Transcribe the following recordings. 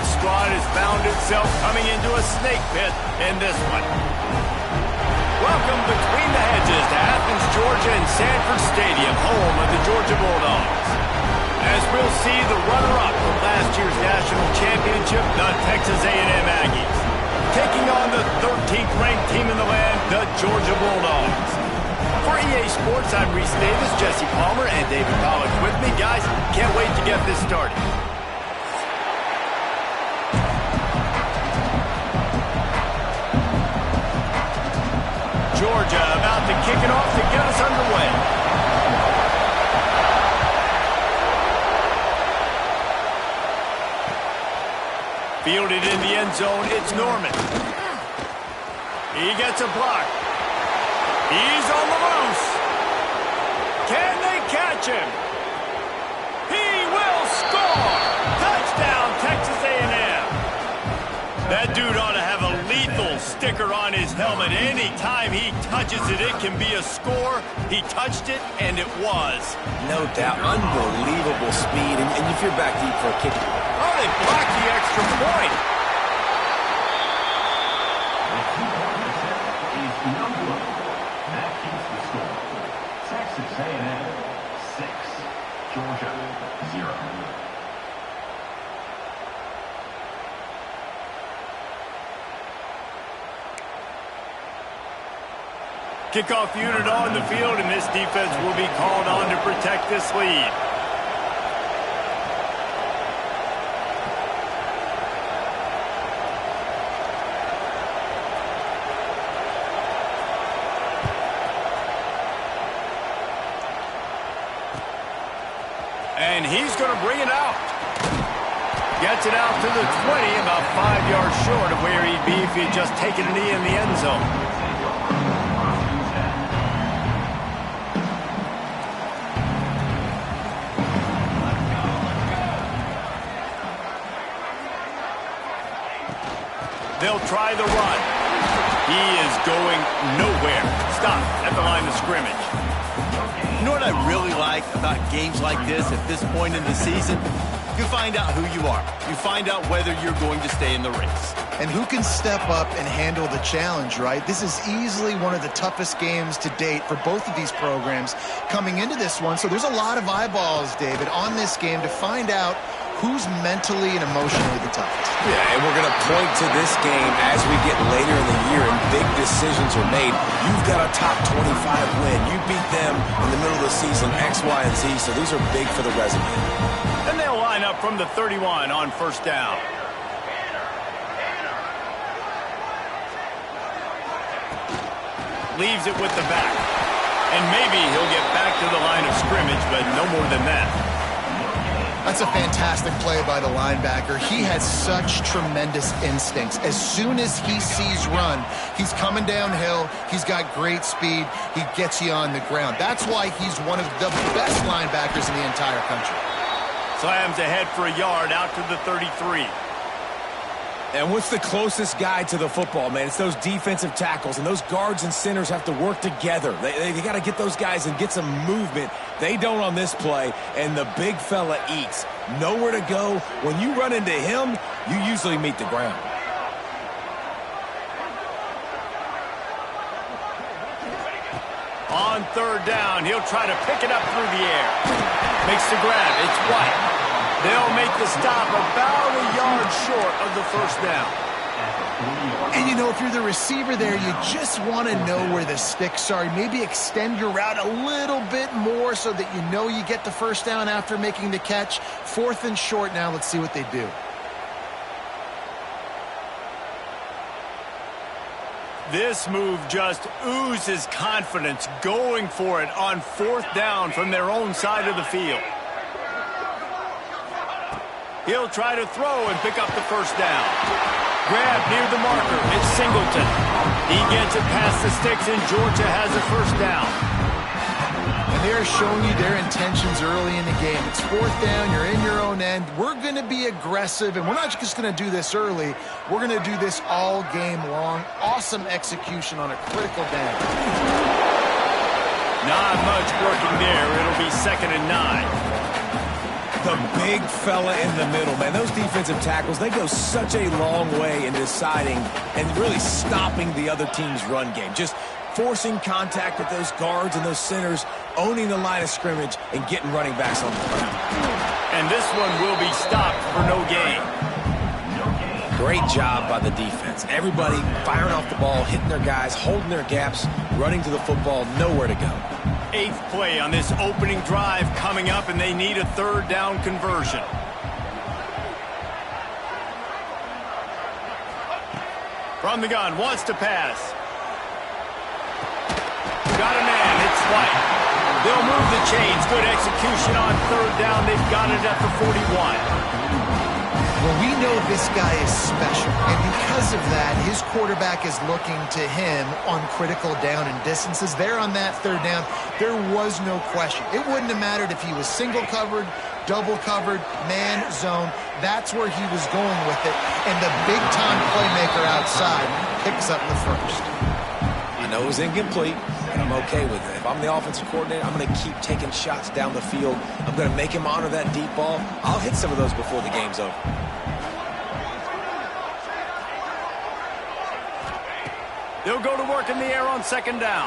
white squad has found itself coming into a snake pit in this one. Welcome between the hedges to Athens, Georgia and Sanford Stadium, home of the Georgia Bulldogs. As we'll see the runner-up from last year's national championship, the Texas A&M Aggies, taking on the 13th ranked team in the land, the Georgia Bulldogs. For EA Sports, I'm Reese Davis, Jesse Palmer, and David Pollock with me. Guys, can't wait to get this started. Georgia about to kick it off to get us underway. Fielded in the end zone, it's Norman. He gets a block. He's on the loose. Can they catch him? He will score! Touchdown, Texas A&M. That dude ought to have a lethal sticker on his helmet. Anytime he touches it, it can be a score. He touched it, and it was. No doubt. Unbelievable speed. And if you're back deep for a kick. Oh, they blocked the extra point. That keeps the score. Texas A&M 6, Georgia 0. Kickoff unit on the field, and this defense will be called on to protect this lead. And he's going to bring it out. Gets it out to the 20, about 5 yards short of where he'd be if he'd just taken a knee in the end zone. They'll try the run. He is going nowhere. Stop at the line of scrimmage. You know what I really like about games like this at this point in the season? You find out who you are. You find out whether you're going to stay in the race. And who can step up and handle the challenge, right? This is easily one of the toughest games to date for both of these programs coming into this one. So there's a lot of eyeballs, David, on this game to find out who's mentally and emotionally the toughest. Yeah, and we're going to point to this game as we get later in the year and big decisions are made. You've got a top 25 win. You beat them in the middle of the season, X, Y, and Z, so these are big for the resume. And they'll line up from the 31 on first down. Leaves it with the back. And maybe he'll get back to the line of scrimmage, but no more than that. That's a fantastic play by the linebacker. He has such tremendous instincts. As soon as he sees run, he's coming downhill. He's got great speed. He gets you on the ground. That's why he's one of the best linebackers in the entire country. Slams ahead for a yard out to the 33. And what's the closest guy to the football, man? It's those defensive tackles, and those guards and centers have to work together. They got to get those guys and get some movement. They don't on this play, and the big fella eats. Nowhere to go. When you run into him, you usually meet the ground. On third down, he'll try to pick it up through the air. Makes the grab. It's White. They'll make the stop about a yard short of the first down. And, you know, if you're the receiver there, you just want to know where the sticks are. Maybe extend your route a little bit more so that you know you get the first down after making the catch. Fourth and short now. Let's see what they do. This move just oozes confidence, going for it on fourth down from their own side of the field. He'll try to throw and pick up the first down. Grab near the marker. It's Singleton. He gets it past the sticks, and Georgia has a first down. And they're showing you their intentions early in the game. It's fourth down. You're in your own end. We're going to be aggressive, and we're not just going to do this early. We're going to do this all game long. Awesome execution on a critical down. Not much working there. It'll be 2nd and 9. The big fella in the middle, man. Those defensive tackles, they go such a long way in deciding and really stopping the other team's run game. Just forcing contact with those guards and those centers, owning the line of scrimmage, and getting running backs on the ground. And this one will be stopped for no gain. Great job by the defense. Everybody firing off the ball, hitting their guys, holding their gaps, running to the football, nowhere to go. 8th play on this opening drive coming up, and they need a 3rd down conversion. From the gun, wants to pass. Got a man, it's White. They'll move the chains. Good execution on 3rd down. They've got it at the 41. Well, we know this guy is special, and because of that, his quarterback is looking to him on critical down and distances. There on that 3rd down, there was no question. It wouldn't have mattered if he was single covered, double covered, man, zone. That's where he was going with it, and the big-time playmaker outside picks up the first. I know it was incomplete, and I'm okay with it. If I'm the offensive coordinator, I'm going to keep taking shots down the field. I'm going to make him honor that deep ball. I'll hit some of those before the game's over. They'll go to work in the air on 2nd down.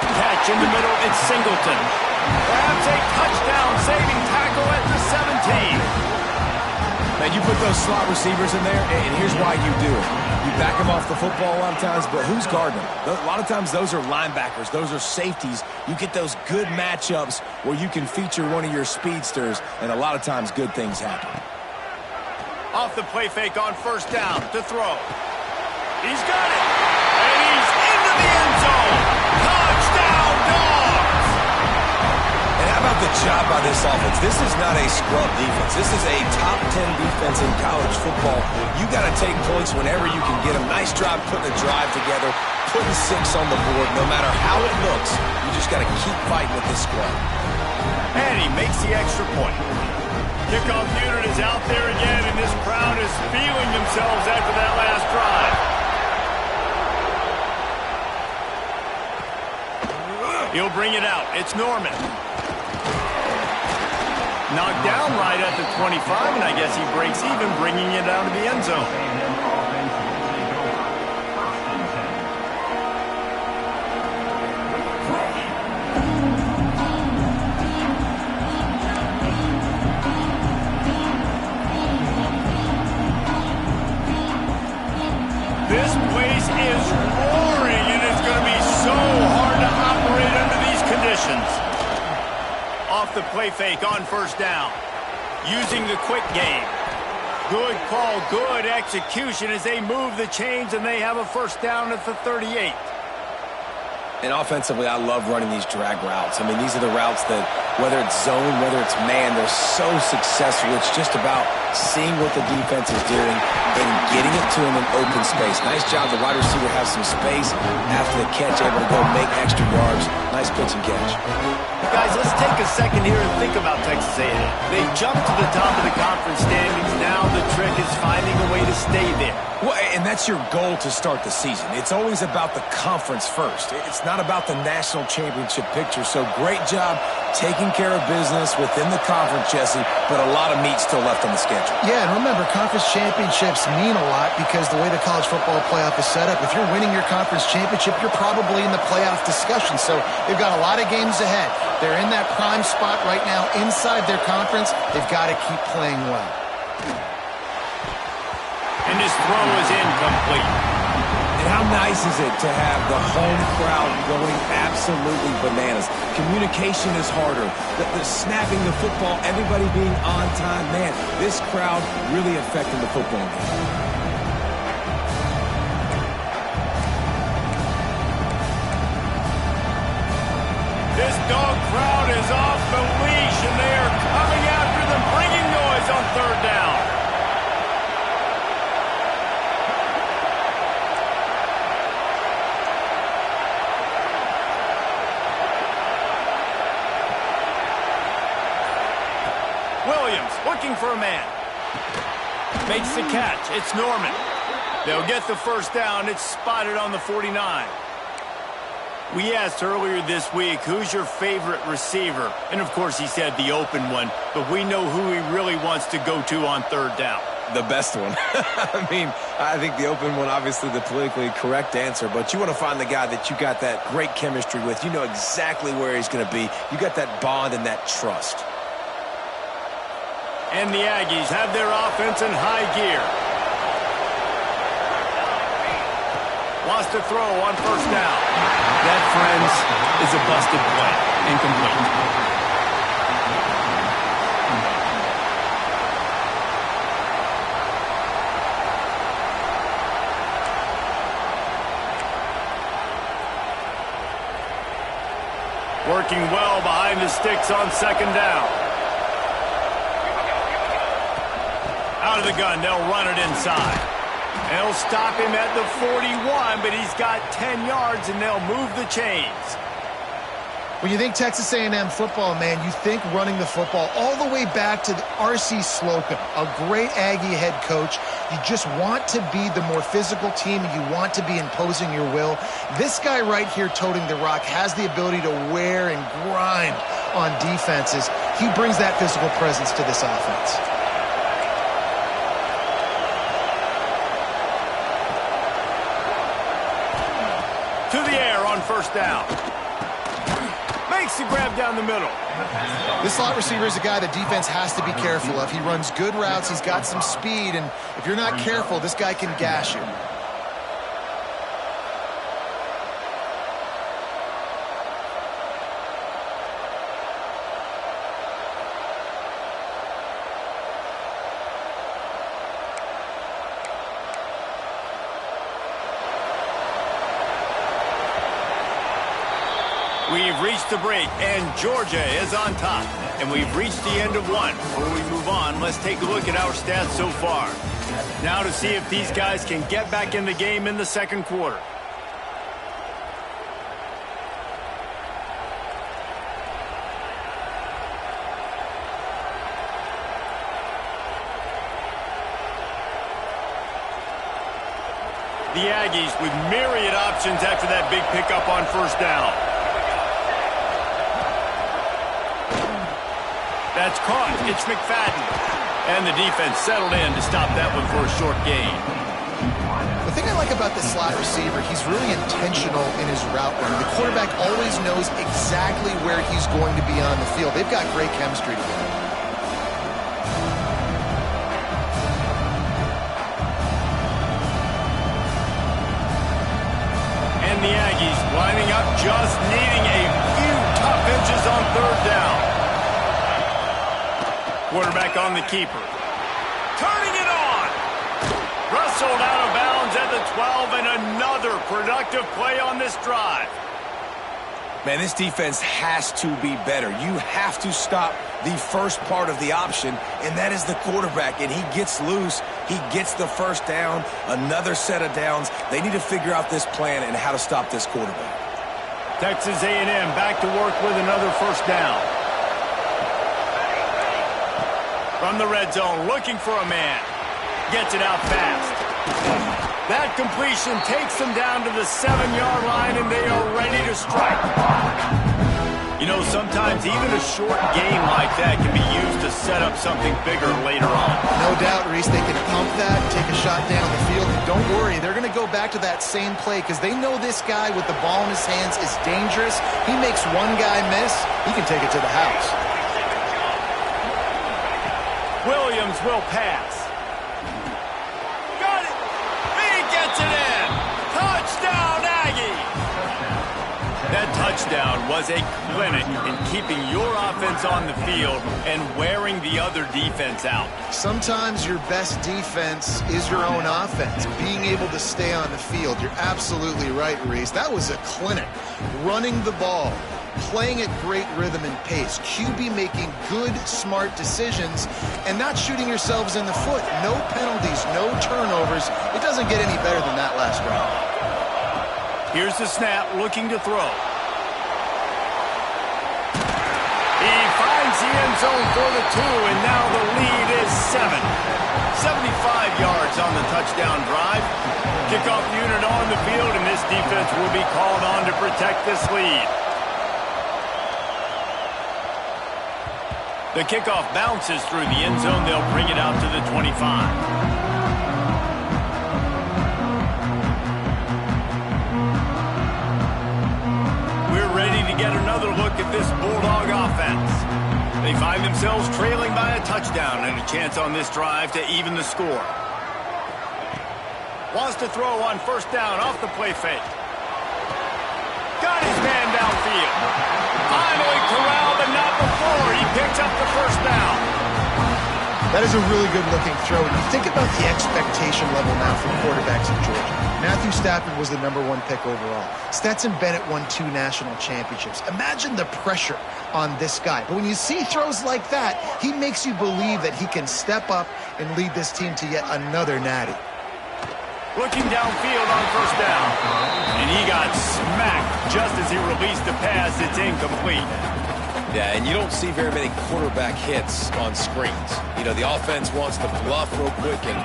Catch in the middle, it's Singleton. Perhaps a touchdown-saving tackle at the 17. Man, you put those slot receivers in there, and here's why you do it. You back them off the football a lot of times, but who's guarding them? A lot of times those are linebackers. Those are safeties. You get those good matchups where you can feature one of your speedsters, and a lot of times good things happen. Off the play fake on 1st down to throw. He's got it, and he's into the end zone. Touchdown, Dogs! And how about the job by this offense? This is not a scrub defense. This is a top 10 defense in college football. You got to take points whenever you can get them. Nice job putting a drive together, putting 6 on the board. No matter how it looks, you just got to keep fighting with this squad. And he makes the extra point. Kickoff unit is out there again, and this crowd is feeling themselves after that last drive. He'll bring it out. It's Norman. Knocked down right at the 25, and I guess he breaks even, bringing it down to the end zone. This place is roaring, and it's going to be so hard to operate under these conditions. Off the play fake on 1st down. Using the quick game. Good call, good execution as they move the chains, and they have a 1st down at the 38. And offensively, I love running these drag routes. I mean, these are the routes that, whether it's zone, whether it's man, they're so successful. It's just about seeing what the defense is doing and getting it to him in open space. Nice job. The wide receiver has some space after the catch, able to go make extra yards. Nice pitch and catch. Guys, let's take a second here and think about Texas A&M. They jumped to the top of the conference standings. Now the trick is finding a way to stay there. Well, and that's your goal to start the season. It's always about the conference first. It's not about the national championship picture. So great job taking care of business within the conference, Jesse, but a lot of meat still left on the schedule. Yeah, and remember, conference championships mean a lot because the way the college football playoff is set up, if you're winning your conference championship, you're probably in the playoff discussion. So they've got a lot of games ahead. They're in that prime spot right now inside their conference. They've got to keep playing well. And this throw is incomplete. And how nice is it to have the home crowd going absolutely bananas? Communication is harder. The snapping the football, everybody being on time. Man, this crowd really affecting the football game. This dog crowd is off the leash, and they are coming after them, bringing noise on 3rd down. Williams looking for a man. Makes the catch. It's Norman. They'll get the 1st down. It's spotted on the 49. We asked earlier this week, who's your favorite receiver? And, of course, he said the open one, but we know who he really wants to go to on third down. The best one. I mean, I think the open one, obviously the politically correct answer, but you want to find the guy that you got that great chemistry with. You know exactly where he's going to be. You got that bond and that trust. And the Aggies have their offense in high gear. Wants to throw on first down. That, friends, is a busted play. Incomplete. Working well behind the sticks on second down. Out of the gun, they'll run it inside. They'll stop him at the 41, but he's got 10 yards, and they'll move the chains. When you think Texas A&M football, man, you think running the football all the way back to the RC Slocum, a great Aggie head coach. You just want to be the more physical team, and you want to be imposing your will. This guy right here toting the rock has the ability to wear and grind on defenses. He brings that physical presence to this offense. To the air on first down. Makes the grab down the middle. This slot receiver is a guy the defense has to be careful of. He runs good routes. He's got some speed, and if you're not careful, this guy can gash you. We've reached the break, and Georgia is on top. And we've reached the end of one. Before we move on, let's take a look at our stats so far. Now to see if these guys can get back in the game in the second quarter. The Aggies with myriad options after that big pickup on first down. That's caught. It's McFadden. And the defense settled in to stop that one for a short gain. The thing I like about this slot receiver, he's really intentional in his route running. The quarterback always knows exactly where he's going to be on the field. They've got great chemistry together. And the Aggies lining up, just needing a few tough inches on third down. Quarterback on the keeper. Turning it on. Wrestled out of bounds at the 12, and another productive play on this drive. Man, this defense has to be better. You have to stop the first part of the option, and that is the quarterback. And he gets loose. He gets the first down, another set of downs. They need to figure out this plan and how to stop this quarterback. Texas A&M back to work with another first down. From the red zone, looking for a man. Gets it out fast. That completion takes them down to the 7-yard line, and they are ready to strike. You know, sometimes even a short game like that can be used to set up something bigger later on. No doubt, Reese, they can pump that, take a shot down the field, and don't worry, they're going to go back to that same play because they know this guy with the ball in his hands is dangerous. He makes one guy miss, he can take it to the house. Williams will pass. Got it. He gets it in. Touchdown, Aggie. That touchdown was a clinic in keeping your offense on the field and wearing the other defense out. Sometimes your best defense is your own offense, being able to stay on the field. You're absolutely right, Reese. That was a clinic. Running the ball, playing at great rhythm and pace, QB making good, smart decisions, and not shooting yourselves in the foot. No penalties, no turnovers. It doesn't get any better than that last round. Here's the snap, looking to throw. He finds the end zone for the 2, and now the lead is 7. 75 yards on the touchdown drive. Kickoff unit on the field, and this defense will be called on to protect this lead. The kickoff bounces through the end zone. They'll bring it out to the 25. Get another look at this Bulldog offense. They find themselves trailing by a touchdown and a chance on this drive to even the score. Wants to throw on first down off the play fake. Got his man downfield. Finally corralled, but not before. He picks up the first down. That is a really good-looking throw. And you think about the expectation level now for quarterbacks in Georgia. Matthew Stafford was the #1 pick overall. Stetson Bennett won 2 national championships. Imagine the pressure on this guy. But when you see throws like that, he makes you believe that he can step up and lead this team to yet another natty. Looking downfield on first down. And he got smacked just as he released the pass. It's incomplete. Yeah, and you don't see very many quarterback hits on screens. You know, the offense wants to bluff real quick and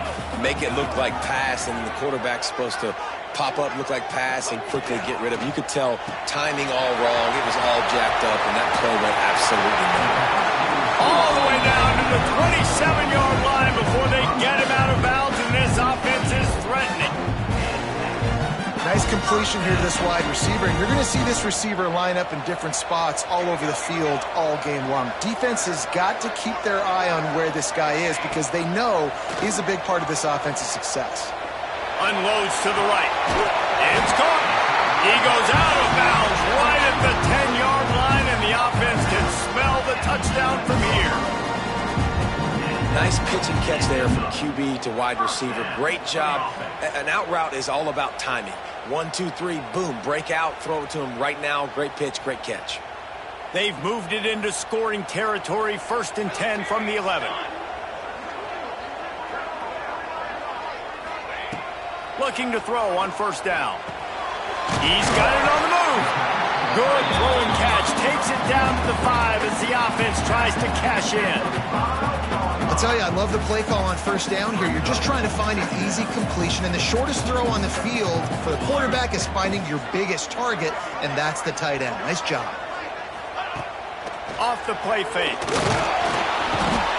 make it look like pass, and the quarterback's supposed to pop up, look like pass, and quickly get rid of it. You could tell timing all wrong. It was all jacked up, and that play went absolutely nowhere. All the way down to the 27-yard line before they get him out of bounds, and this offense is threatening. Nice completion here to this wide receiver, and you're going to see this receiver line up in different spots all over the field all game long. Defense has got to keep their eye on where this guy is because they know he's a big part of this offense's success. Unloads to the right. It's caught. He goes out of bounds right at the 10-yard line, and the offense can smell the touchdown from here. Nice pitch and catch there from QB to wide receiver. Great job. An out route is all about timing. 1, 2, 3, boom, break out, throw it to him right now. Great pitch, great catch. They've moved it into scoring territory. 1st and 10 from the 11. Looking to throw on first down. He's got it on the move. Good throw and catch. Takes it down to the 5 as the offense tries to cash in. I'll tell you, I love the play call on first down here. You're just trying to find an easy completion, and the shortest throw on the field for the quarterback is finding your biggest target, and that's the tight end. Nice job. Off the play fake.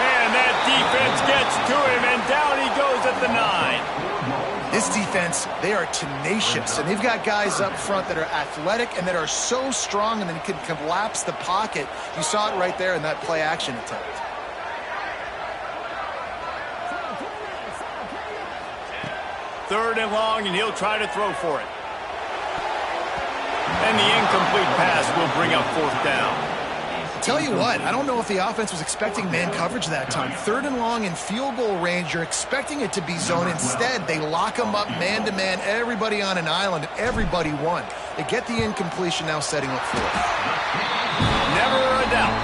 And that defense gets to him, and down he goes at the 9. This defense, they are tenacious, and they've got guys up front that are athletic and that are so strong and then can collapse the pocket. You saw it right there in that play action attempt. Third and long, and he'll try to throw for it. And the incomplete pass will bring up 4th down. Tell you what, I don't know if the offense was expecting man coverage that time. 3rd and long in field goal range, you're expecting it to be zone. Instead, they lock them up man-to-man, everybody on an island, everybody won. They get the incompletion, now setting up 4th. Never a doubt.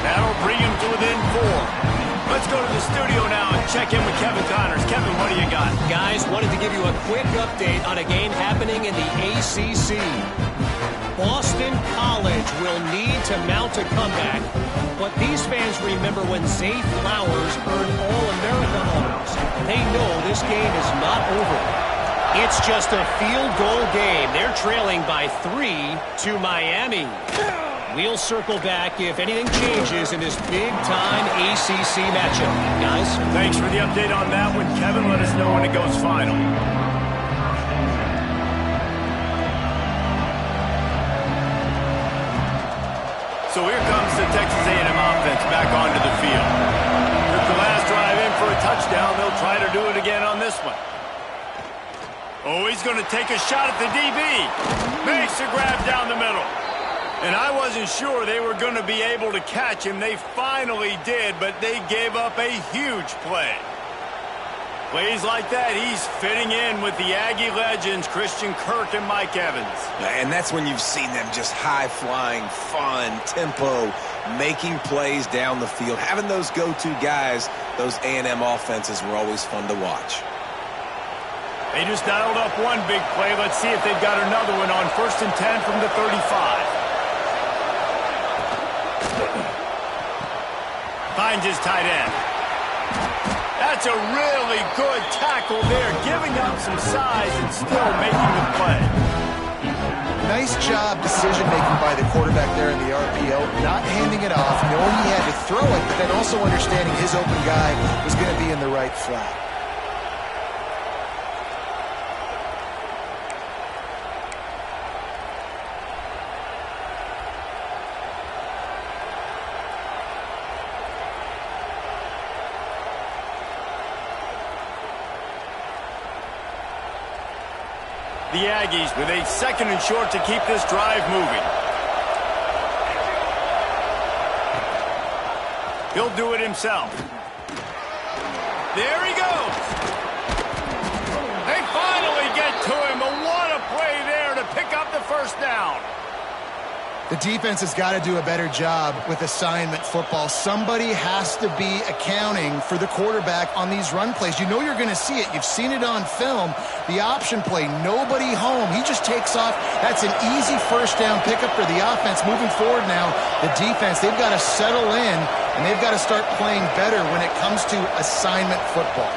That'll bring him to within 4. Let's go to the studio now and check in with Kevin Connors. Kevin, what do you got? Guys, wanted to give you a quick update on a game happening in the ACC. Boston College will need to mount a comeback, but these fans remember when Zay Flowers earned All-America honors. They know this game is not over. It's just a field goal game. They're trailing by 3 to Miami. We'll circle back if anything changes in this big-time ACC matchup. Guys? Thanks for the update on that one, Kevin. Let us know when it goes final. So here comes the Texas A&M offense back onto the field. Took the last drive in for a touchdown. They'll try to do it again on this one. Oh, he's going to take a shot at the DB. Makes a grab down the middle. And I wasn't sure they were going to be able to catch him. They finally did, but they gave up a huge play. Plays like that, he's fitting in with the Aggie legends, Christian Kirk and Mike Evans. And that's when you've seen them just high-flying, fun, tempo, making plays down the field. Having those go-to guys, those A&M offenses were always fun to watch. They just dialed up one big play. Let's see if they've got another one on 1st and 10 from the 35. Finds his tight end. That's That's a really good tackle there, giving up some size and still making the play. Nice job decision-making by the quarterback there in the RPO, not handing it off, knowing he had to throw it, but then also understanding his open guy was going to be in the right flat. The Aggies with a 2nd and short to keep this drive moving. He'll do it himself. There he goes. They finally get to him, but what a play there to pick up the first down. The defense has got to do a better job with assignment football. Somebody has to be accounting for the quarterback on these run plays. You know you're going to see it. You've seen it on film. The option play, nobody home. He just takes off. That's an easy first down pickup for the offense. Moving forward now, the defense, they've got to settle in, and they've got to start playing better when it comes to assignment football.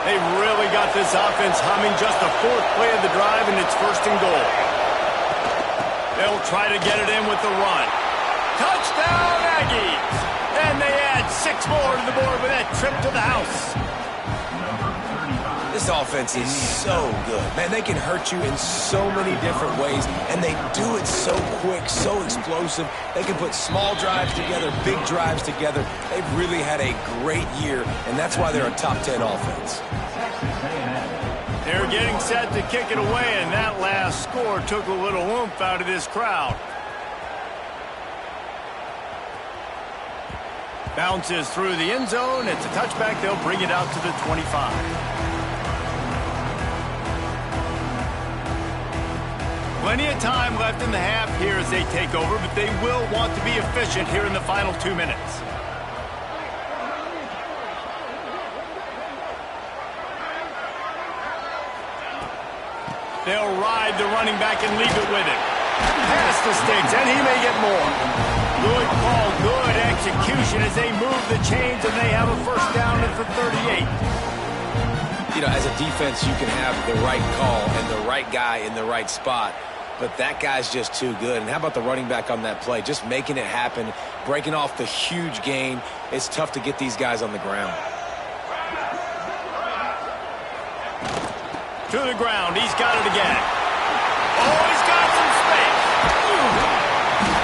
They've really got this offense humming. Just the 4th play of the drive, and it's 1st and goal. They'll try to get it in with the run. Touchdown, Aggies! And they add 6 more to the board with that trip to the house. This offense is so good. Man, they can hurt you in so many different ways, and they do it so quick, so explosive. They can put small drives together, big drives together. They've really had a great year, and that's why they're a top 10 offense. They're getting set to kick it away, and that last score took a little oomph out of this crowd. Bounces through the end zone. It's a touchback. They'll bring it out to the 25. Plenty of time left in the half here as they take over, but they will want to be efficient here in the final 2 minutes. They'll ride the running back and leave it with him. Past the sticks, and he may get more. Good call, good execution as they move the chains, and they have a first down at the 38. You know, as a defense, you can have the right call and the right guy in the right spot, but that guy's just too good. And how about the running back on that play? Just making it happen, breaking off the huge gain. It's tough to get these guys on the ground. To the ground. He's got it again. Oh, he's got some space.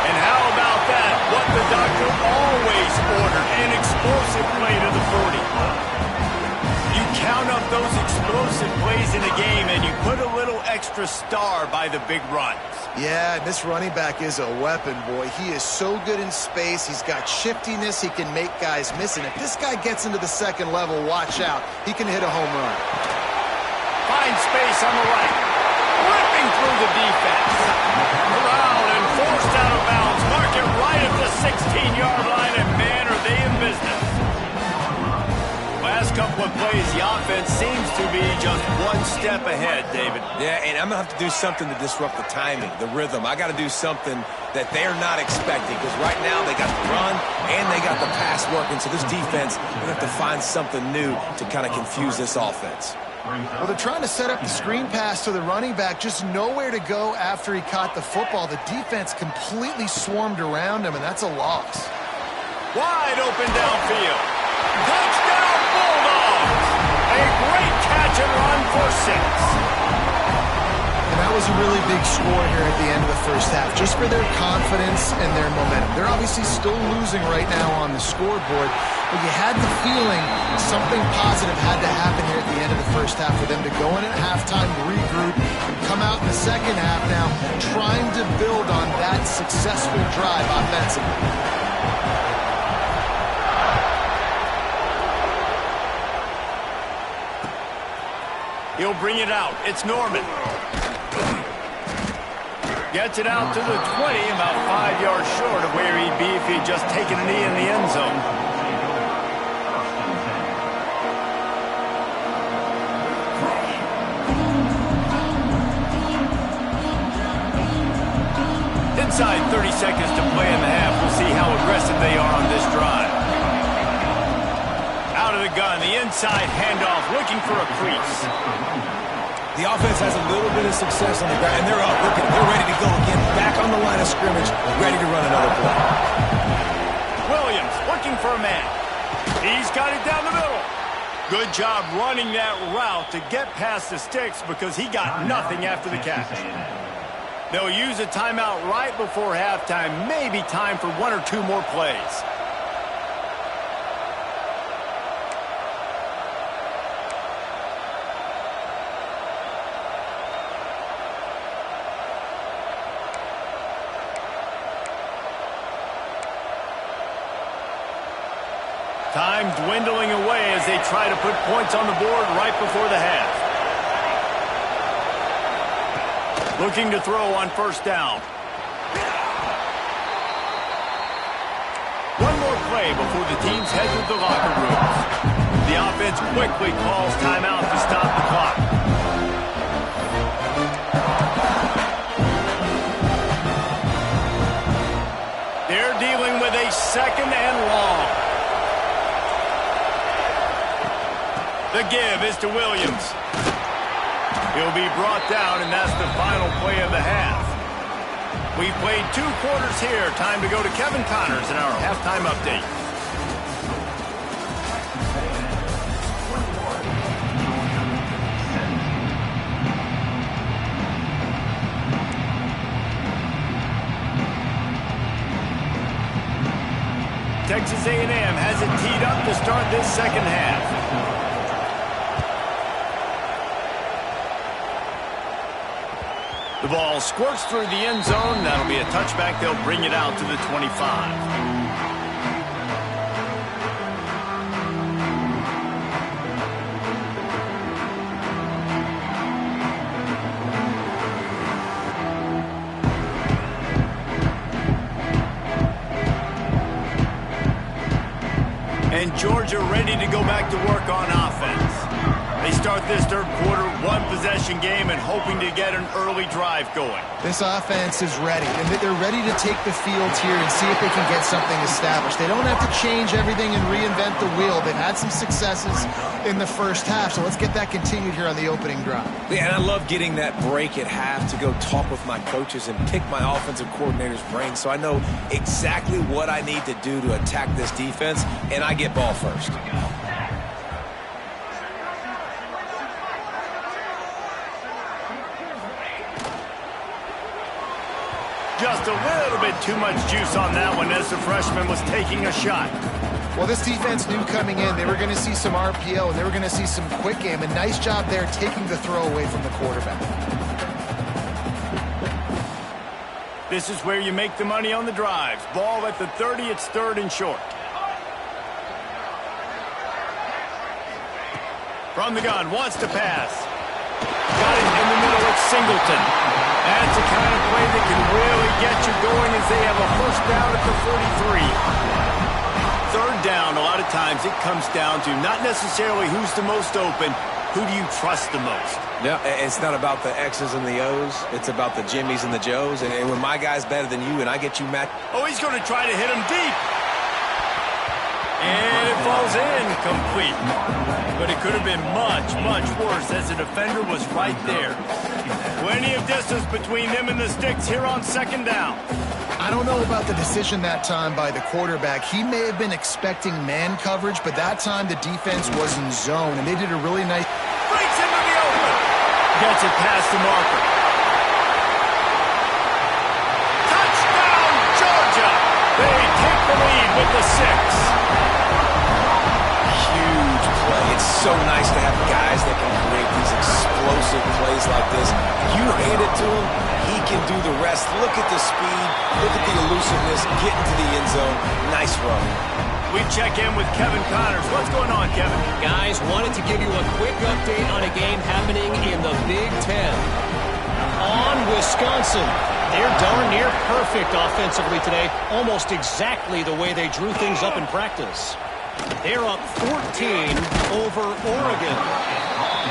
And how about that? What the doctor always ordered, an explosive play to the 40. You count up those explosive plays in a game, and you put a little extra star by the big runs. Yeah, this running back is a weapon, boy. He is so good in space. He's got shiftiness. He can make guys miss. And if this guy gets into the 2nd level, watch out. He can hit a home run. Finds space on the right. Ripping through the defense. Around and forced out of bounds. Mark it right at the 16-yard line, and man, are they in business. Last couple of plays, the offense seems to be just one step ahead, David. Yeah, and I'm going to have to do something to disrupt the timing, the rhythm. I got to do something that they're not expecting, because right now they got the run and they got the pass working. So this defense, they're going to have to find something new to kind of confuse this offense. Well, they're trying to set up the screen pass to the running back, just nowhere to go after he caught the football. The defense completely swarmed around him, and that's a loss. Wide open downfield. Touchdown, Bulldogs! A great catch and run for 6. And that was a really big score here at the end of the first half, just for their confidence and their momentum. They're obviously still losing right now on the scoreboard, but you had the feeling something positive had to happen here at the end of the first half for them to go in at halftime, regroup, and come out in the second half now trying to build on that successful drive offensively. He'll bring it out. It's Norman. Gets it out to the 20, about 5 yards short of where he'd be if he'd just taken a knee in the end zone. Inside 30 seconds to play in the half. We'll see how aggressive they are on this drive. Out of the gun, the inside handoff, looking for a crease. The offense has a little bit of success on the ground, and they're up. Look, they're ready to go again. Back on the line of scrimmage, ready to run another play. Williams looking for a man. He's got it down the middle. Good job running that route to get past the sticks because he got nothing after the catch. They'll use a timeout right before halftime. Maybe time for one or two more plays. Time dwindling away as they try to put points on the board right before the half. Looking to throw on first down. One more play before the teams head to the locker rooms. The offense quickly calls timeout to stop the clock. They're dealing with a second and long. The give is to Williams. He'll be brought down, and that's the final play of the half. We've played 2 quarters here. Time to go to Kevin Connors in our halftime update. Texas A&M has it teed up to start this second half. The ball squirts through the end zone. That'll be a touchback. They'll bring it out to the 25. And Georgia ready to go back to work on offense. They start this third quarter, 1-possession game, and hoping to get an early drive going. This offense is ready, and they're ready to take the field here and see if they can get something established. They don't have to change everything and reinvent the wheel. They've had some successes in the first half, so let's get that continued here on the opening drive. Yeah, and I love getting that break at half to go talk with my coaches and pick my offensive coordinator's brain so I know exactly what I need to do to attack this defense, and I get ball first. Just a little bit too much juice on that one as the freshman was taking a shot. Well, this defense knew coming in they were going to see some RPO and they were going to see some quick game. A nice job there taking the throw away from the quarterback. This is where you make the money on the drives. Ball at the 30, it's 3rd and short. From the gun, wants to pass. Got it in the middle, it's Singleton. That's the kind of play that can really get you going as they have a first down at the 43. 3rd down, a lot of times it comes down to not necessarily who's the most open, who do you trust the most? Yeah, it's not about the X's and the O's. It's about the Jimmys and the Joes. And when my guy's better than you and I get you matched. Oh, he's going to try to hit him deep. And it falls in complete. But it could have been much, much worse as the defender was right there. Plenty of distance between them and the sticks here on 2nd down. I don't know about the decision that time by the quarterback. He may have been expecting man coverage, but that time the defense was in zone, and they did a really nice... Breaks into the open. Gets it past the marker. Touchdown, Georgia! They take the lead with the 6. Huge play. It's so nice to have guys that can create these explosive plays like this. You hand it to him, he can do the rest. Look at the speed, look at the elusiveness, get into the end zone. Nice run. We check in with Kevin Connors. What's going on, Kevin? Guys, wanted to give you a quick update on a game happening in the Big Ten. On Wisconsin. They're darn near perfect offensively today, almost exactly the way they drew things up in practice. They're up 14 over Oregon.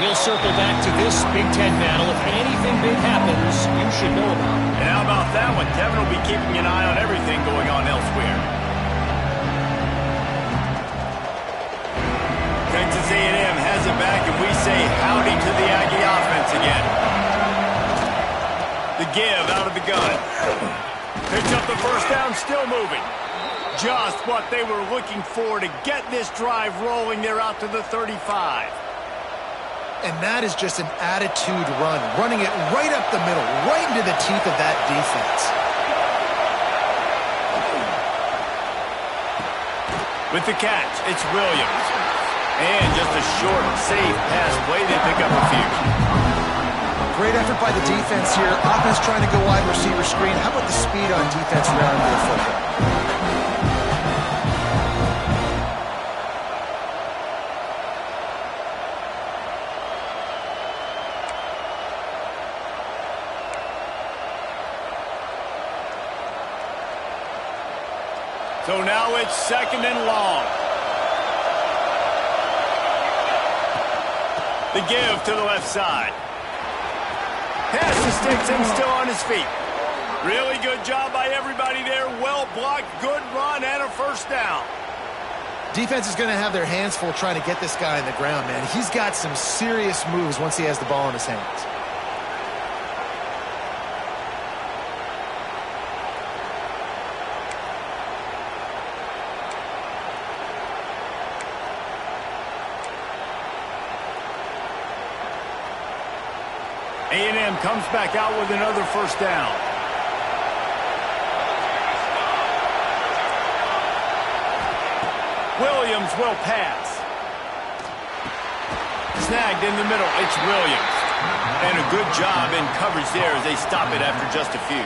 We'll circle back to this Big Ten battle. If anything big happens, you should know about it. And how about that one? Kevin will be keeping an eye on everything going on elsewhere. Texas A&M has it back, and we say howdy to the Aggie offense again. The give out of the gun. Picks up the first down, still moving. Just what they were looking for to get this drive rolling. They're out to the 35. And that is just an attitude run, running it right up the middle, right into the teeth of that defense. With the catch, it's Williams. And just a short, safe pass play. They pick up a few. Great effort by the defense here. Offense trying to go wide receiver screen. How about the speed on defense around the football? So now it's second and long. The give to the left side. Pass to sticks and still on his feet. Really good job by everybody there. Well blocked, good run, and a first down. Defense is going to have their hands full trying to get this guy on the ground, man. He's got some serious moves once he has the ball in his hands. A&M comes back out with another first down. Williams will pass. Snagged in the middle. It's Williams. And a good job in coverage there as they stop it after just a few.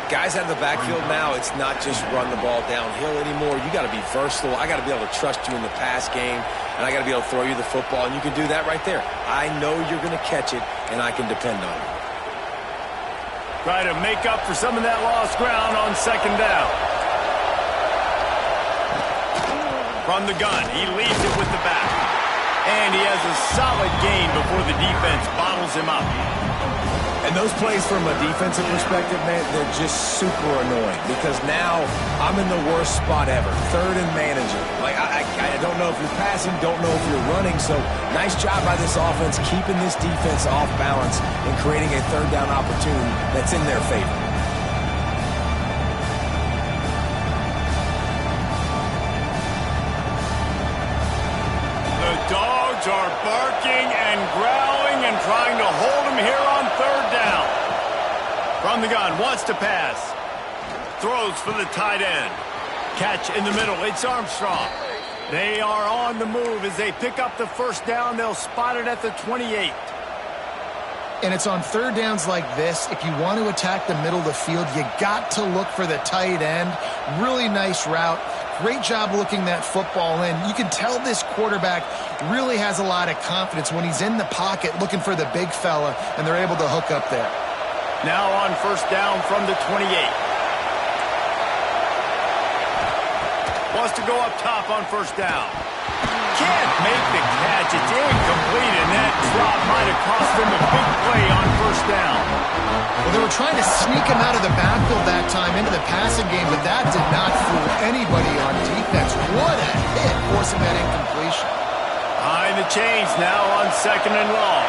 Guys out of the backfield now, it's not just run the ball downhill anymore. You got to be versatile. I got to be able to trust you in the pass game, and I got to be able to throw you the football, and you can do that right there. I know you're going to catch it, and I can depend on it. Try to make up for some of that lost ground on second down. From the gun, he leaves it with the back. And he has a solid gain before the defense bottles him up. And those plays from a defensive perspective, man, they're just super annoying because now I'm in the worst spot ever, third and manager. Like, I don't know if you're passing, don't know if you're running, so nice job by this offense keeping this defense off balance and creating a third down opportunity that's in their favor. The dogs are barking and growling and trying to hold him here on third down. From the gun, wants to pass. Throws for the tight end. Catch in the middle, it's Armstrong. They are on the move as they pick up the first down. They'll spot it at the 28. And it's on third downs like this. If you want to attack the middle of the field, you got to look for the tight end. Really nice route. Great job looking that football in. You can tell this quarterback really has a lot of confidence when he's in the pocket looking for the big fella, and they're able to hook up there. Now on first down from the 28. Wants to go up top on first down. Can't make the catch. It's incomplete, and that drop might have cost him a big play on first down. Well, they were trying to sneak him out of the backfield that time into the passing game, but that did not fool anybody on defense. What a hit, forcing that incompletion. Behind the chains now on second and long.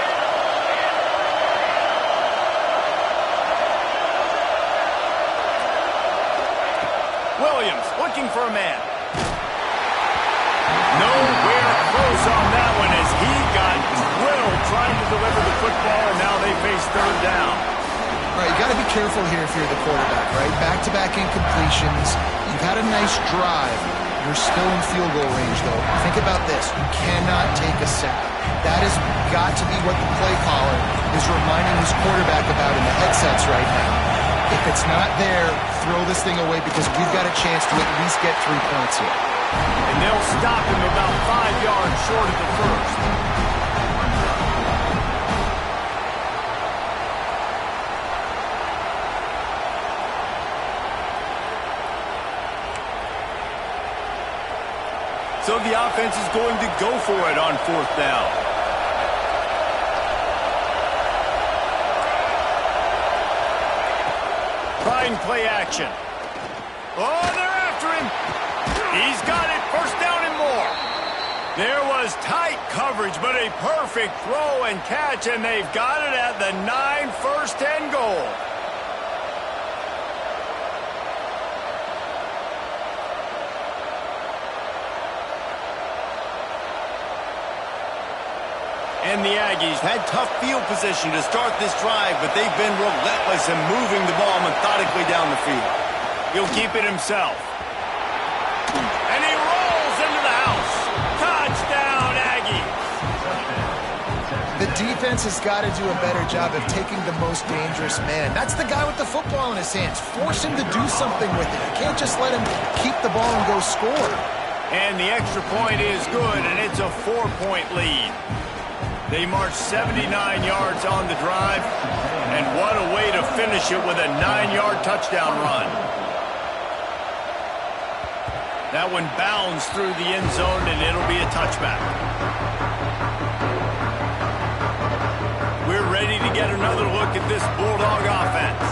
Williams looking for a man. Nowhere close on that one as he got drilled trying to deliver the football, and now they face third down. All right, you got to be careful here if you're the quarterback, right? Back-to-back incompletions. You've had a nice drive. You're still in field goal range, though. Think about this. You cannot take a sack. That has got to be what the play caller is reminding his quarterback about in the headsets right now. If it's not there, throw this thing away because we've got a chance to at least get 3 points here. And they'll stop him about 5 yards short of the first. So the offense is going to go for it on fourth down. Fine play action. Oh, they're after him. He's got it. First down and more. There was tight coverage, but a perfect throw and catch, and they've got it at the 9, first and goal. And the Aggies Had tough field position to start this drive, but they've been relentless in moving the ball methodically down the field. He'll keep it himself. And he rolls into the house. Touchdown, Aggies. The defense has got to do a better job of taking the most dangerous man. That's the guy with the football in his hands. Force him to do something with it. You can't just let him keep the ball and go score. And the extra point is good, and it's a 4-point lead. They marched 79 yards on the drive, and what a way to finish it with a 9-yard touchdown run. That one bounds through the end zone, and it'll be a touchback. We're ready to get another look at this Bulldog offense.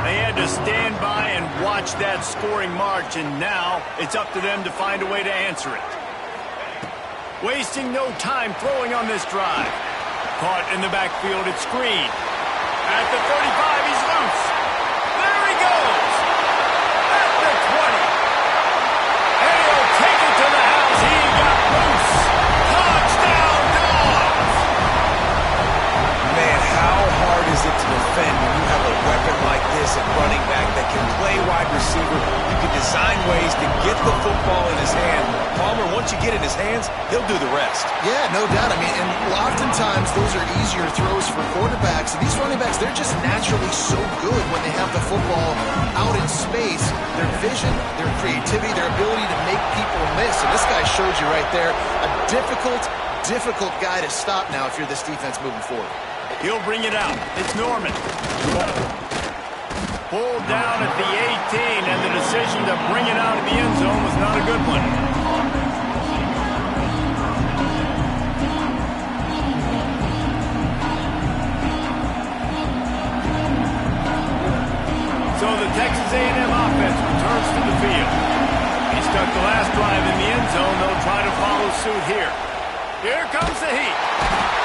They had to stand by and watch that scoring march, and now it's up to them to find a way to answer it. Wasting no time throwing on this drive. Caught in the backfield at screen. At the 35, he's loose. There he goes. At the 20. And he'll take it to the house. He got loose. Touchdown, Dogs. Man, how hard is it to defend when you have a weapon like this at running back that can play wide receiver? You can design ways to get the football in his hand. Palmer, once you get it in his hands, he'll do the rest. Yeah, no doubt. I mean, and oftentimes those are easier throws for quarterbacks. And these running backs, they're just naturally so good when they have the football out in space. Their vision, their creativity, their ability to make people miss. And this guy showed you right there a difficult guy to stop now if you're this defense moving forward. He'll bring it out. It's Norman. Pulled down at the 18, and the decision to bring it out of the end zone was not a good one. So the Texas A&M offense returns to the field. He stuck the last drive in the end zone. They'll try to follow suit here. Here comes the heat.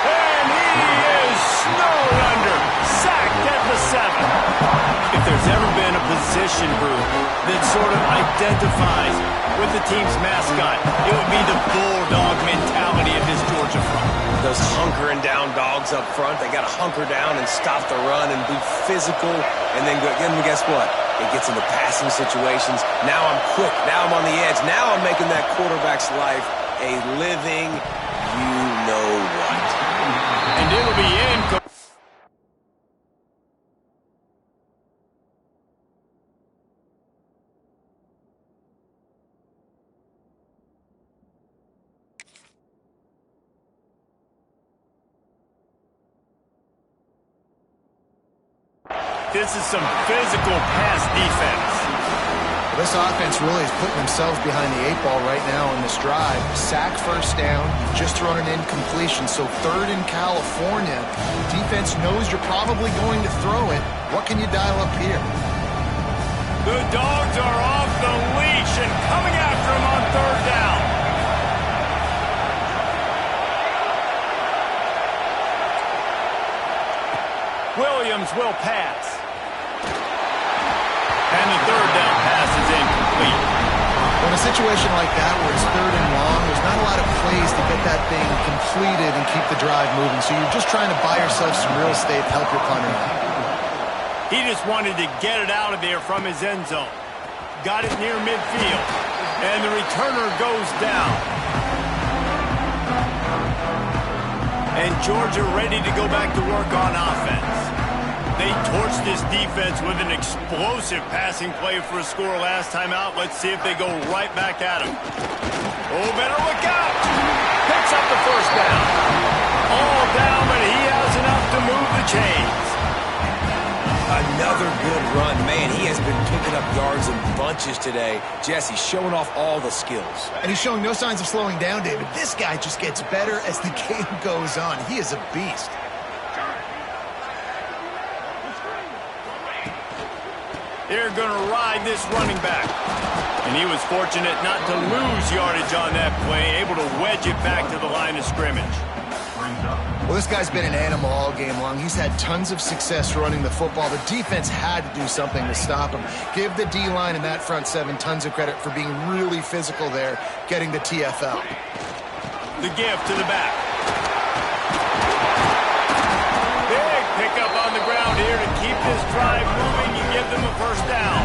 And he is snowed under. Sacked at the 7. If there's ever been a position group that sort of identifies with the team's mascot, it would be the Bulldog mentality of this Georgia front. Those hunkering down dogs up front, they got to hunker down and stop the run and be physical. And then guess what? It gets into passing situations. Now I'm quick. Now I'm on the edge. Now I'm making that quarterback's life a living you-know-what. And it'll be in. This is some physical pass defense. Well, this offense really is putting themselves behind the 8 ball right now on this drive. Sack first down. You've just thrown an incompletion. So 3rd in California. Defense knows you're probably going to throw it. What can you dial up here? The Dogs are off the leash and coming after him on 3rd down. Williams will pass. And the 3rd down pass is incomplete. Well, in a situation like that where it's 3rd and long, there's not a lot of plays to get that thing completed and keep the drive moving. So you're just trying to buy yourself some real estate to help your punter out. He just wanted to get it out of there from his end zone. Got it near midfield. And the returner goes down. And Georgia ready to go back to work on offense. They torched this defense with an explosive passing play for a score last time out. Let's see if they go right back at him. Oh, better look out. Picks up the first down. All down, but he has enough to move the chains. Another good run. Man, he has been picking up yards in bunches today. Jesse showing off all the skills. And he's showing no signs of slowing down, David. This guy just gets better as the game goes on. He is a beast. They're going to ride this running back. And he was fortunate not to lose yardage on that play, able to wedge it back to the line of scrimmage. Well, this guy's been an animal all game long. He's had tons of success running the football. The defense had to do something to stop him. Give the D-line and that front seven tons of credit for being really physical there, getting the TFL. The give to the back. Big pickup on the ground here to keep this drive moving and give them a first down.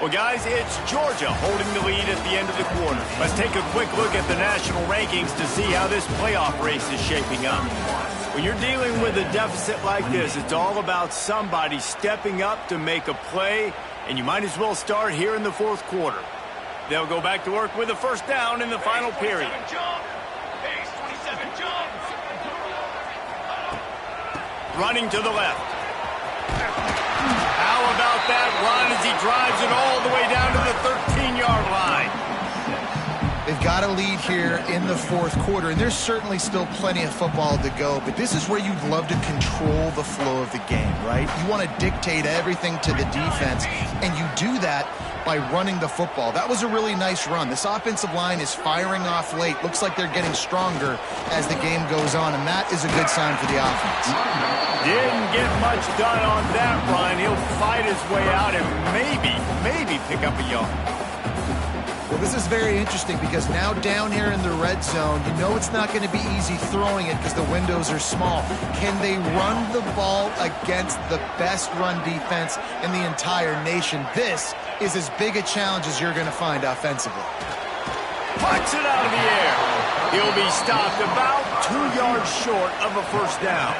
Well, guys, it's Georgia holding the lead at the end of the quarter. Let's take a quick look at the national rankings to see how this playoff race is shaping up. When you're dealing with a deficit like this, it's all about somebody stepping up to make a play, and you might as well start here in the fourth quarter. They'll go back to work with a first down in the final period. Running to the left. How about that run as he drives it all the way down to the 13-yard line? They've got a lead here in the fourth quarter, and there's certainly still plenty of football to go, but this is where you'd love to control the flow of the game, right? You want to dictate everything to the defense, and you do that by running the football. That was a really nice run. This offensive line is firing off late. Looks like they're getting stronger as the game goes on, and that is a good sign for the offense. Didn't get much done on that run. He'll fight his way out and maybe pick up a yard. Well, this is very interesting because now down here in the red zone, you know it's not going to be easy throwing it because the windows are small. Can they run the ball against the best run defense in the entire nation? This is as big a challenge as you're going to find offensively. Puts it out of the air. He'll be stopped about 2 yards short of a first down.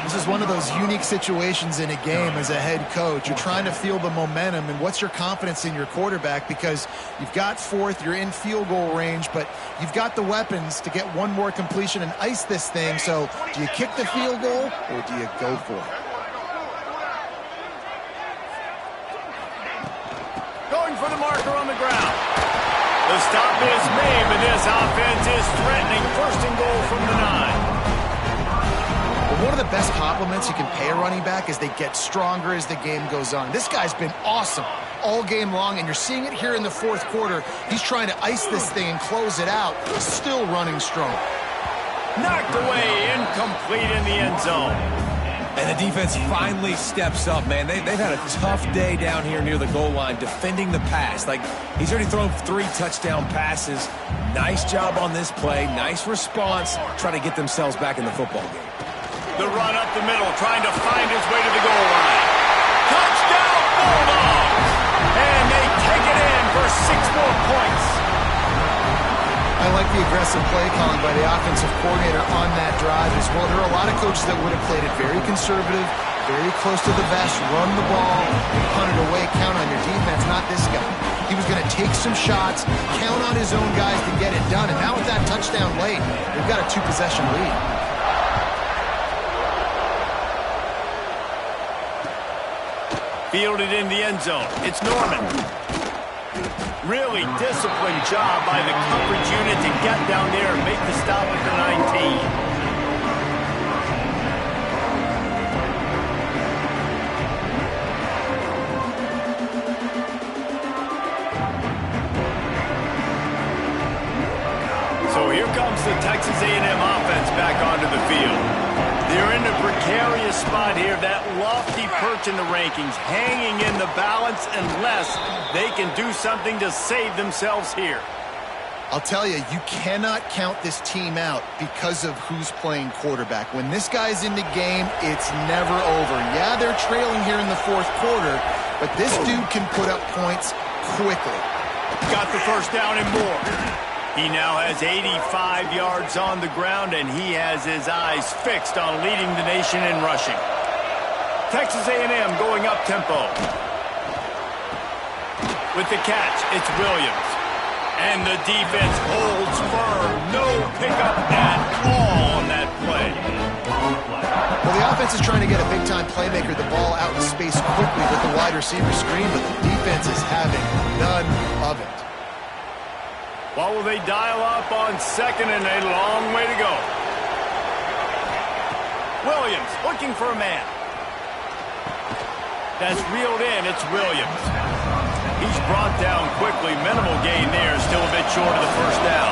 This is one of those unique situations in a game as a head coach. You're trying to feel the momentum, and what's your confidence in your quarterback, because you've got fourth, you're in field goal range, but you've got the weapons to get one more completion and ice this thing. So do you kick the field goal or do you go for it? Going for the marker on the ground. The stop is made, but this offense is threatening first and goal from the 9. One of the best compliments you can pay a running back is they get stronger as the game goes on. This guy's been awesome all game long, and you're seeing it here in the fourth quarter. He's trying to ice this thing and close it out. He's still running strong. Knocked away, incomplete in the end zone. And the defense finally steps up, man. They've had a tough day down here near the goal line defending the pass. Like, he's already thrown 3 touchdown passes. Nice job on this play. Nice response. Trying to get themselves back in the football game. The run up the middle, trying to find his way to the goal line. Touchdown, Bulldogs! And they take it in for 6 more points. I like the aggressive play calling by the offensive coordinator on that drive as well. There are a lot of coaches that would have played it very conservative, very close to the vest, run the ball, and punt it away, count on your defense. Not this guy. He was going to take some shots, count on his own guys to get it done. And now with that touchdown late, they've got a 2-possession lead. Fielded in the end zone. It's Norman. Really disciplined job by the coverage unit to get down there and make the stop at the 19. So here comes the Texas A&M offense back onto the field. They're in a precarious spot here, that lofty perch in the rankings, hanging in the balance unless they can do something to save themselves here. I'll tell you, you cannot count this team out because of who's playing quarterback. When this guy's in the game, it's never over. Yeah, they're trailing here in the fourth quarter, but this dude can put up points quickly. Got the first down and more. He now has 85 yards on the ground, and he has his eyes fixed on leading the nation in rushing. Texas A&M going up tempo. With the catch, it's Williams. And the defense holds firm. No pickup at all on that play. Well, the offense is trying to get a big-time playmaker the ball out in space quickly with the wide receiver screen, but the defense is having none of it. What will they dial up on second and a long way to go? Williams looking for a man. That's reeled in. It's Williams. He's brought down quickly. Minimal gain there. Still a bit short of the first down.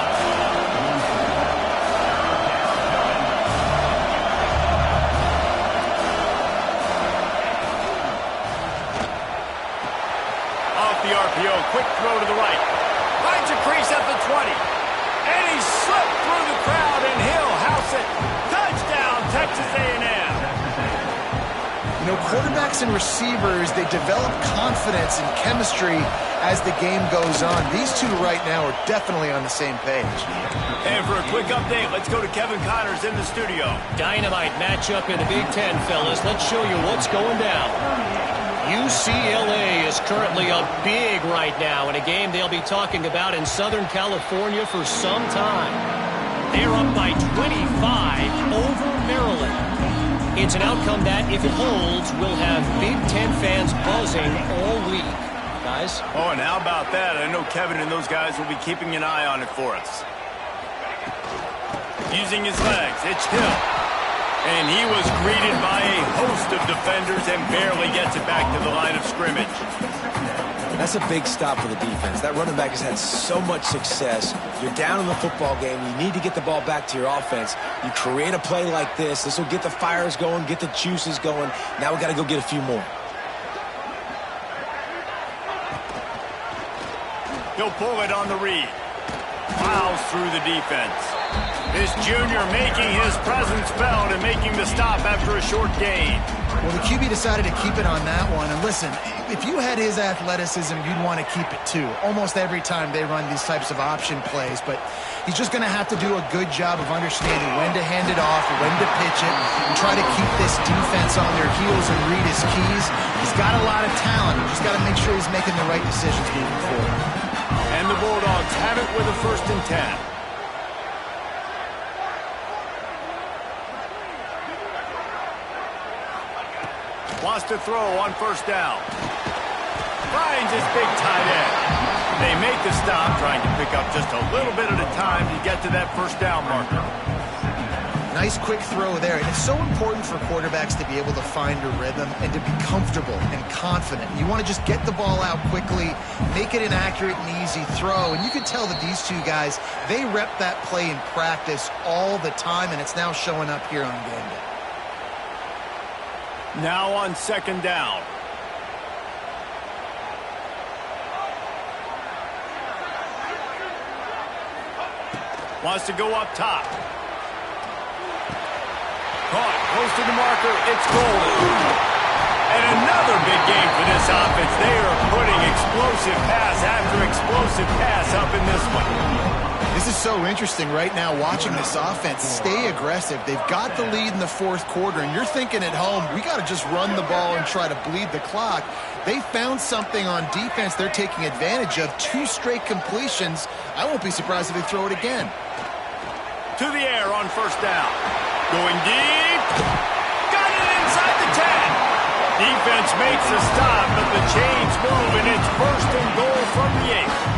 Off the RPO. Quick throw to the right. Finds a crease at the 20. And he slipped through the crowd, and he'll house it. Touchdown, Texas A&M. You know, quarterbacks and receivers, they develop confidence and chemistry as the game goes on. These two right now are definitely on the same page. And for a quick update, let's go to Kevin Connors in the studio. Dynamite matchup in the Big Ten, fellas. Let's show you what's going down. UCLA is currently up big right now in a game they'll be talking about in Southern California for some time. They're up by 25 over Maryland. It's an outcome that, if it holds, will have Big Ten fans buzzing all week. Guys? Oh, and how about that? I know Kevin and those guys will be keeping an eye on it for us. Using his legs, it's Hill. And he was greeted by a host of defenders and barely gets it back to the line of scrimmage. That's a big stop for the defense. That running back has had so much success. You're down in the football game. You need to get the ball back to your offense. You create a play like this. This will get the fires going, get the juices going. Now we got to go get a few more. He'll pull it on the read. Plows through the defense. This junior making his presence felt and making the stop after a short gain. Well, the QB decided to keep it on that one. And listen, if you had his athleticism, you'd want to keep it too. Almost every time they run these types of option plays. But he's just going to have to do a good job of understanding when to hand it off, when to pitch it, and try to keep this defense on their heels and read his keys. He's got a lot of talent. He's just got to make sure he's making the right decisions moving forward. And the Bulldogs have it with a 1st and 10. Wants to throw on 1st down. Finds his big tight end. They make the stop, trying to pick up just a little bit at a time to get to that 1st down marker. Nice quick throw there. And it's so important for quarterbacks to be able to find a rhythm and to be comfortable and confident. You want to just get the ball out quickly, make it an accurate and easy throw. And you can tell that these two guys, they rep that play in practice all the time, and it's now showing up here on game day. Now on 2nd down. Wants to go up top. Caught close to the marker. It's golden. And another big game for this offense. They are putting explosive pass after explosive pass up in this one. This is so interesting right now watching this offense stay aggressive. They've got the lead in the 4th quarter, and you're thinking at home, we got to just run the ball and try to bleed the clock. They found something on defense they're taking advantage of. 2 straight completions. I won't be surprised if they throw it again. To the air on 1st down. Going deep. Got it inside the 10. Defense makes a stop, but the chains move, and it's 1st and goal from the 8.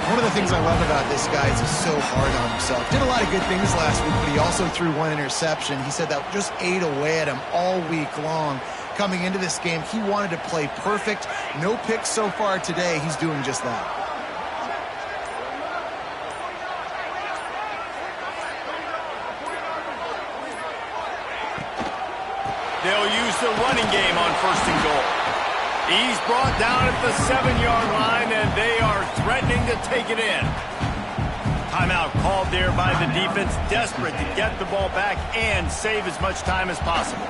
One of the things I love about this guy is he's so hard on himself. Did a lot of good things last week, but he also threw 1 interception. He said that just ate away at him all week long. Coming into this game, he wanted to play perfect. No picks so far today. He's doing just that. They'll use the running game on 1st and goal. He's brought down at the 7-yard line, and they are threatening to take it in. Timeout called there by the defense, desperate to get the ball back and save as much time as possible.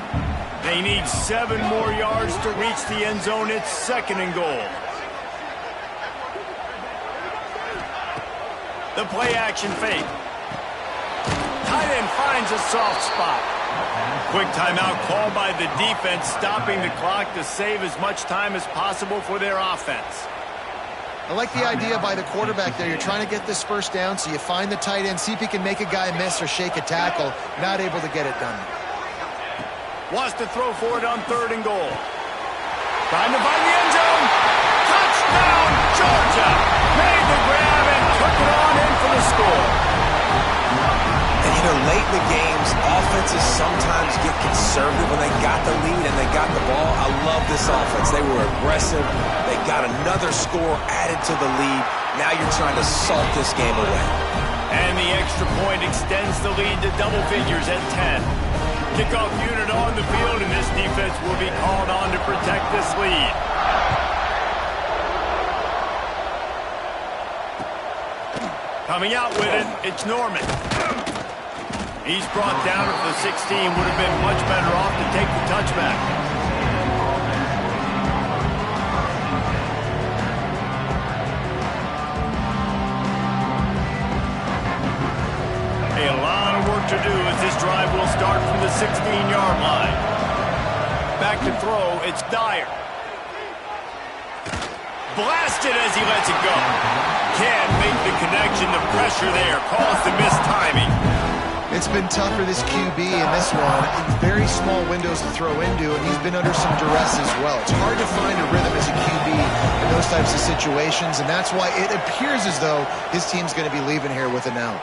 They need 7 more yards to reach the end zone. It's 2nd and goal. The play-action fake. Tight end finds a soft spot. Quick timeout called by the defense, stopping the clock to save as much time as possible for their offense. I like the idea by the quarterback there. You're trying to get this 1st down, so you find the tight end, see if he can make a guy miss or shake a tackle. Not able to get it done. Wants to throw for it on 3rd and goal. Trying to find the end zone. Touchdown, Georgia! Made the grab and took it on in for the score. And either late late in the games, offenses sometimes get conservative when they got the lead and they got the ball. I love this offense. They were aggressive. They got another score added to the lead. Now you're trying to salt this game away. And the extra point extends the lead to double figures at 10. Kickoff unit on the field, and this defense will be called on to protect this lead. Coming out with it, it's Norman. He's brought down at the 16. Would have been much better off to take the touchback. A lot of work to do as this drive will start from the 16-yard line. Back to throw, it's Dyer. Blasted as he lets it go. Can't make the connection. The pressure there caused the missed timing. It's been tough for this QB in this one. Very small windows to throw into, and he's been under some duress as well. It's hard to find a rhythm as a QB in those types of situations, and that's why it appears as though his team's going to be leaving here with an out.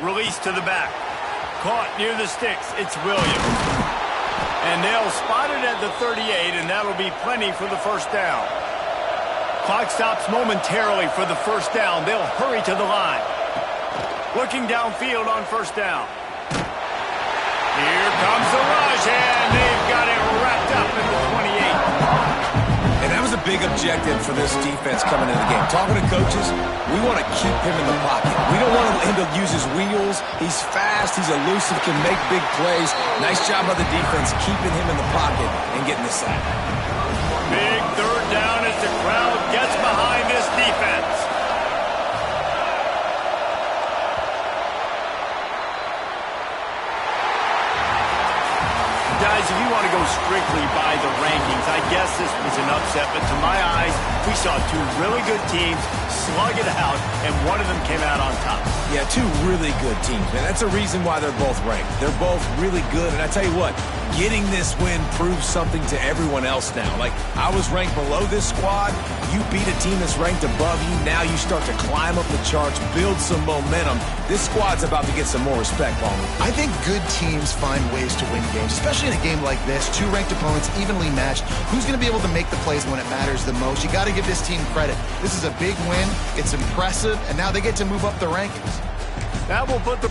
Release to the back. Caught near the sticks. It's Williams. And they'll spot it at the 38, and that'll be plenty for the first down. Clock stops momentarily for the first down. They'll hurry to the line. Looking downfield on first down. Here comes the rush, and they've got it wrapped up in the 28. And that was a big objective for this defense coming into the game. Talking to coaches, we want to keep him in the pocket. We don't want him to use his wheels. He's fast, he's elusive, can make big plays. Nice job by the defense keeping him in the pocket and getting the sack. Big third down as the crowd gets behind this defense. Guys, if you want to go strictly by the rankings, I guess this was an upset, but to my eyes, we saw two really good teams slug it out, and one of them came out on top. Yeah, two really good teams, man. That's a reason why they're both ranked. They're both really good, and I tell you what, getting this win proves something to everyone else now. Like, I was ranked below this squad. You beat a team that's ranked above you. Now you start to climb up the charts, build some momentum. This squad's about to get some more respect, Palmer. I think good teams find ways to win games, especially in a game like this. Two ranked opponents, evenly matched. Who's going to be able to make the plays when it matters the most? You got to give this team credit. This is a big win. It's impressive, and now they get to move up the rankings. That will put the